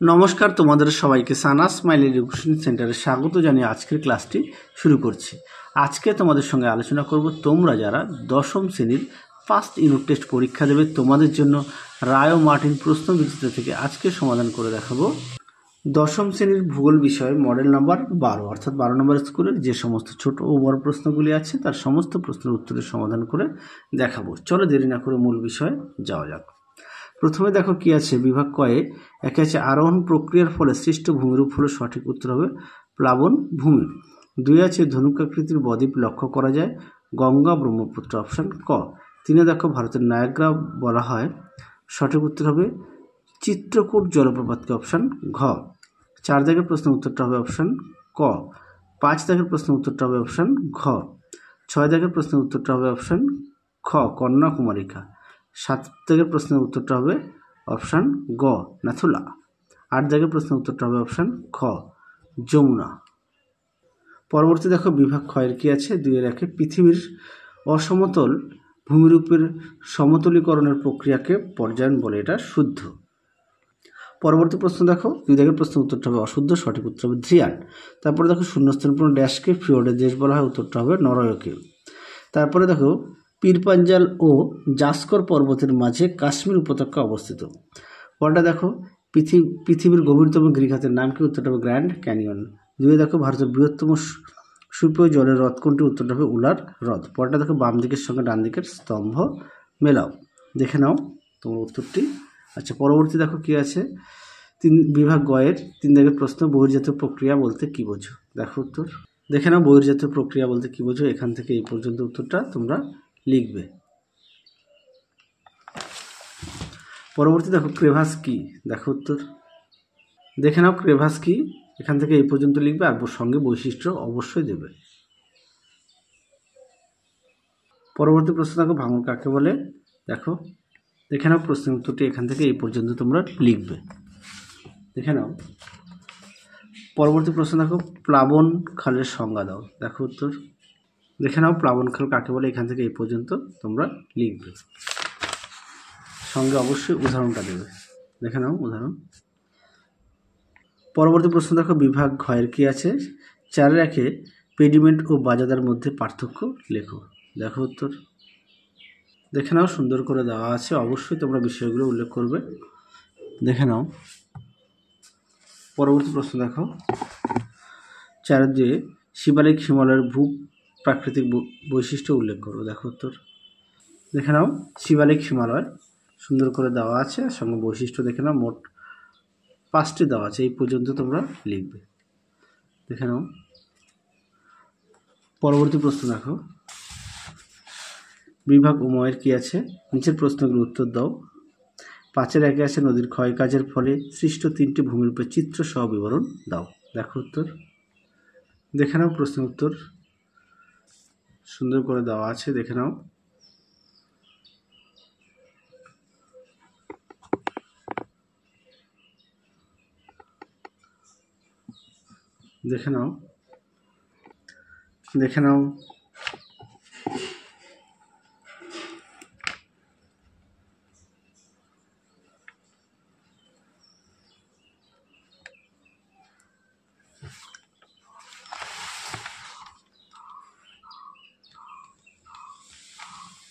নমস্কার, তোমাদের সবাইকে সানা স্মাইল এডুকেশন সেন্টারে স্বাগত জানিয়ে আজকের ক্লাসটি শুরু করছি। আজকে তোমাদের সঙ্গে আলোচনা করব তোমরা যারা দশম শ্রেণীর ফার্স্ট ইউনিট টেস্ট পরীক্ষা দেবে তোমাদের জন্য রায় ও মার্টিন প্রশ্ন বিচিত্র থেকে আজকে সমাধান করে দেখাবো দশম শ্রেণীর ভূগোল বিষয়ে মডেল নাম্বার 12 অর্থাৎ 12 নম্বর স্কুলের যে সমস্ত ছোট ও বড় প্রশ্নগুলি আছে তার সমস্ত প্রশ্নের উত্তরের সমাধান করে দেখাবো। চলো দেরি না করে মূল বিষয়ে যাওয়া যাক। প্রথমে দেখো কি আছে, বিভাগ কয়ে একে আছে আরোহণ প্রক্রিয়ার ফলে সৃষ্ট ভূমিরূপ হলো সঠিক উত্তর হবে প্লাবন ভূমি। 2 আছে ধনুকাকৃতির বদ্বীপ লক্ষ্য করা যায়, গঙ্গা ব্রহ্মপুত্র অপশান ক। 3 দেখো ভারতের নায়াগ্রা বলা হয়, সঠিক উত্তর হবে চিত্রকূট জলপ্রপাতকে অপশান ঘ। 4 দাগের প্রশ্নের উত্তরটা হবে অপশান ক। 5 দাগের প্রশ্নের উত্তরটা হবে অপশান ঘ। 6 দাগের প্রশ্নের উত্তরটা হবে অপশান খ কন্যাকুমারিকা। 7 দাগের প্রশ্নের উত্তরটা হবে অপশান গ নাথুলা। 8 দাগের প্রশ্নের উত্তরটা হবে অপশান খ যমুনা। পরবর্তী দেখো বিভাগ ক্ষয়ের কি আছে, 2 একে পৃথিবীর অসমতল ভূমিরূপের সমতলীকরণের প্রক্রিয়াকে পর্যায়ন বলে, এটা শুদ্ধ। পরবর্তী প্রশ্ন দেখো 2 দাগের প্রশ্নের উত্তরটা হবে অশুদ্ধ, সঠিক উত্তর হবে ধ্রিয়ান। তারপরে দেখো শূন্যস্থান পূর্ণ ড্যাশকে ফিওর্ডের দেশ বলা হয়, উত্তরটা হবে নরওয়েকে। তারপরে দেখো পীরপাঞ্জাল ও জাস্কর পর্বতের মাঝে কাশ্মীর উপত্যকা অবস্থিত। পরটা দেখো পৃথিবীর গভীরতম গিরিখাতের নাম কি, উত্তরটা হবে গ্র্যান্ড ক্যানিয়ন। 2 দেখো ভারতের বৃহত্তম সুপেয় জলের হ্রদ কোনটি, উত্তরটা হবে উলার হ্রদ। পরটা দেখো বাম দিকের সঙ্গে ডান দিকের স্তম্ভ মেলাও, দেখে নাও তোমার উত্তরটি। আচ্ছা, পরবর্তী দেখো কি আছে, বিভাগ গয়ের 3 দাগের প্রশ্ন, বহির্জাতীয় প্রক্রিয়া বলতে কি বোঝো, দেখো উত্তর। দেখে নাও বহির্জাতীয় প্রক্রিয়া বলতে কি বোঝো, এখান থেকে এই পর্যন্ত উত্তরটা তোমরা লিখবে। পরবর্তী দেখো ক্রেভাস কি, দেখো উত্তর। দেখে নাও ক্রেভাস কি, এখান থেকে এই পর্যন্ত লিখবে আর সঙ্গে বৈশিষ্ট্য অবশ্যই দেবে। পরবর্তী প্রশ্ন দেখো ভাঙন কাকে বলে, দেখো। দেখে নাও প্রশ্নের উত্তরটি এখান থেকে এই পর্যন্ত তোমরা লিখবে, দেখে নাও। পরবর্তী প্রশ্ন দেখো প্লাবন খালের সংজ্ঞা দাও, দেখো উত্তর। দেখে নাও প্লাবন খাল কাকে বলে, এখান থেকে এই পর্যন্ত তোমরা লিখবে, সঙ্গে অবশ্যই উদাহরণটা দেবে, দেখে নাও উদাহরণ। পরবর্তী প্রশ্ন দেখো বিভাগ ঘয়ের কি আছে, 4 একে পেডিমেন্ট ও বাজাদার মধ্যে পার্থক্য লেখো, দেখো উত্তর। দেখে নাও সুন্দর করে দেওয়া আছে, অবশ্যই তোমরা বিষয়গুলো উল্লেখ করবে, দেখে নাও। পরবর্তী প্রশ্ন দেখো 4 শিবালিক হিমালয়ের ভূ প্রাকৃতিক বৈশিষ্ট্য উল্লেখ করো, দেখো উত্তর। দেখে নাও শিবালিক হিমালয় সুন্দর করে দেওয়া আছে, সঙ্গে বৈশিষ্ট্য দেখে নাও, মোট 5টি দেওয়া আছে, এই পর্যন্ত তোমরা লিখবে, দেখে নাও। পরবর্তী প্রশ্ন দেখো বিভাগ উময়ের কি আছে, নিচের প্রশ্নগুলোর উত্তর দাও। 5 একে আছে নদীর ক্ষয় কাজের ফলে সৃষ্ট 3টি ভূমিরূপের চিত্র সহ বিবরণ দাও, দেখো উত্তর। দেখে নাও প্রশ্নের উত্তর সুন্দর করে দেওয়া আছে, দেখে নাও। দেখে নাও, দেখে নাও।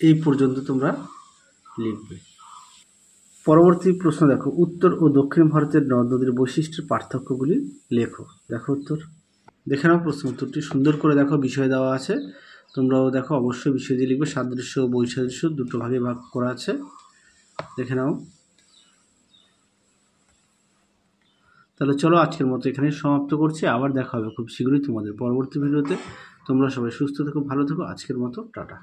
এই পর্যন্ত তোমরা লিখবে। পরবর্তী প্রশ্ন দেখো উত্তর ও দক্ষিণ ভারতের নদ নদীর বৈশিষ্ট্যের পার্থক্যগুলি লেখো, দেখো উত্তর। দেখে নাও প্রশ্ন উত্তরটি সুন্দর করে দেখো, বিষয় দেওয়া আছে, তোমরাও দেখো অবশ্যই বিষয় দিয়ে লিখবে। সাদৃশ্য ও বৈসাদৃশ্য দুটো ভাগে ভাগ করা আছে, দেখে নাও। তাহলে চলো আজকের মতো এখানে সমাপ্ত করছি, আবার দেখা হবে খুব শীঘ্রই তোমাদের পরবর্তী ভিডিওতে। তোমরা সবাই সুস্থ থেকো, ভালো থেকো, আজকের মতো টাটা।